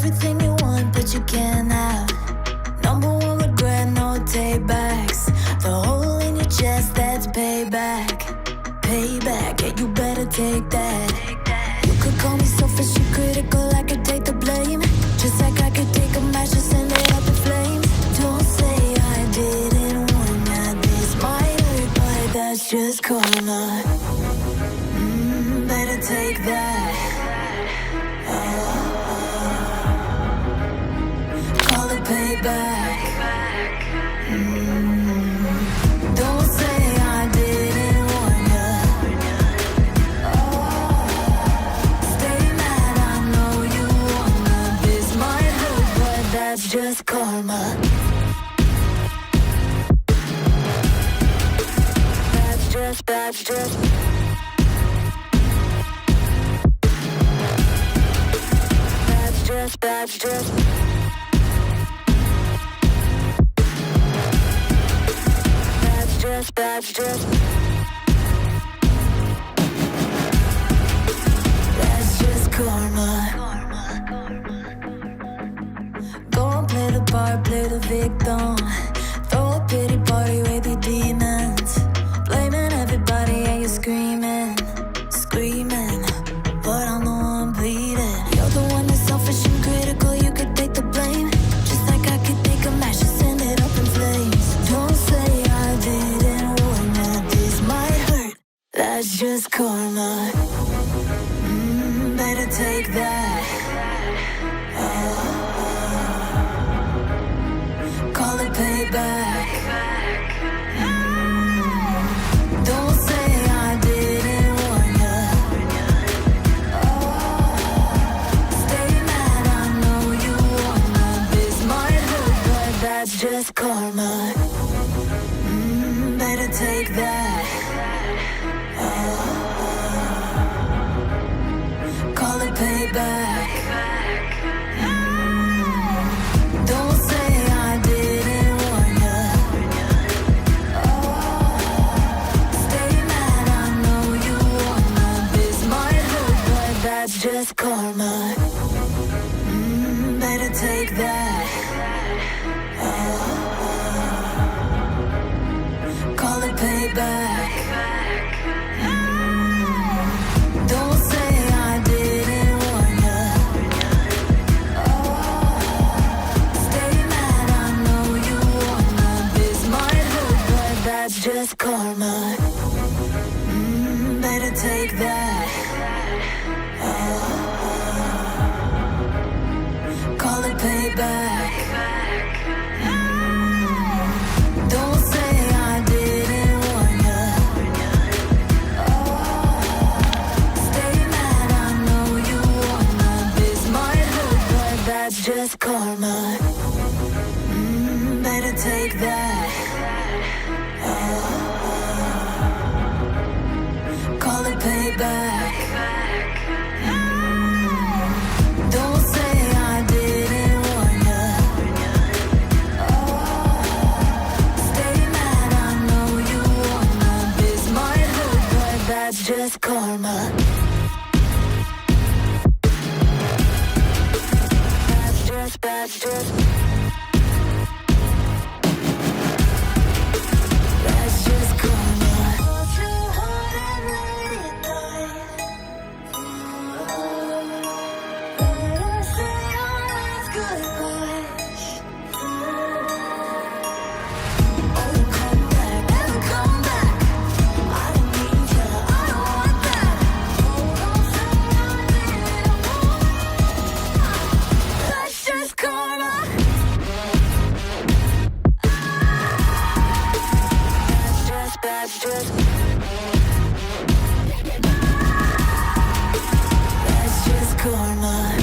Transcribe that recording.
everything you want, but you can't have. Number one regret, no take backs. The hole in your chest, that's payback. Payback, yeah, you better take that. You could call me selfish and critical, I could take the blame. Just like I could take a match and send it up in flames. Don't say I didn't warn ya, this might hurt, but that's just karma. Better take that. Call it payback. Don't say I didn't warn ya. Stay mad, I know you wanna. This might hurt, but that's just karma. That's just That's just That's just karma. Go and play the part, play the victim. Throw a pity party with your demons. Blaming everybody and you're screaming, screaming, but I'm the one bleeding. You're the one that's selfish and critical, you could take the blame. Just like I could take a match and send it up in flames. Don't say I didn't warn ya, this might hurt. That's just karma. Better take that. Call it payback. Don't say I didn't warn ya. Stay mad, I know you wanna. This might hurt, but that's just karma. Better take that. Call it payback. Don't say I didn't warn ya. Stay mad, I know you wanna. This might hurt, but that's just karma. Better take that. Call it payback. Don't say I didn't warn ya. Stay mad, I know you wanna. This might hurt, but that's just karma. Better take that. Call it payback. Don't say I didn't warn ya. Stay mad, I know you wanna. This might hurt, but that's just karma. Better take that. Call it payback. Don't say I didn't warn ya. Stay mad, I know you wanna. This might hurt, but that's just karma. That's just karma. Go too hard and let it die. Let us say our last goodbyes. Oh, come back, never come back. I don't need ya, I don't want that. Oh, don't say I didn't want. That's just karma. That's just karma.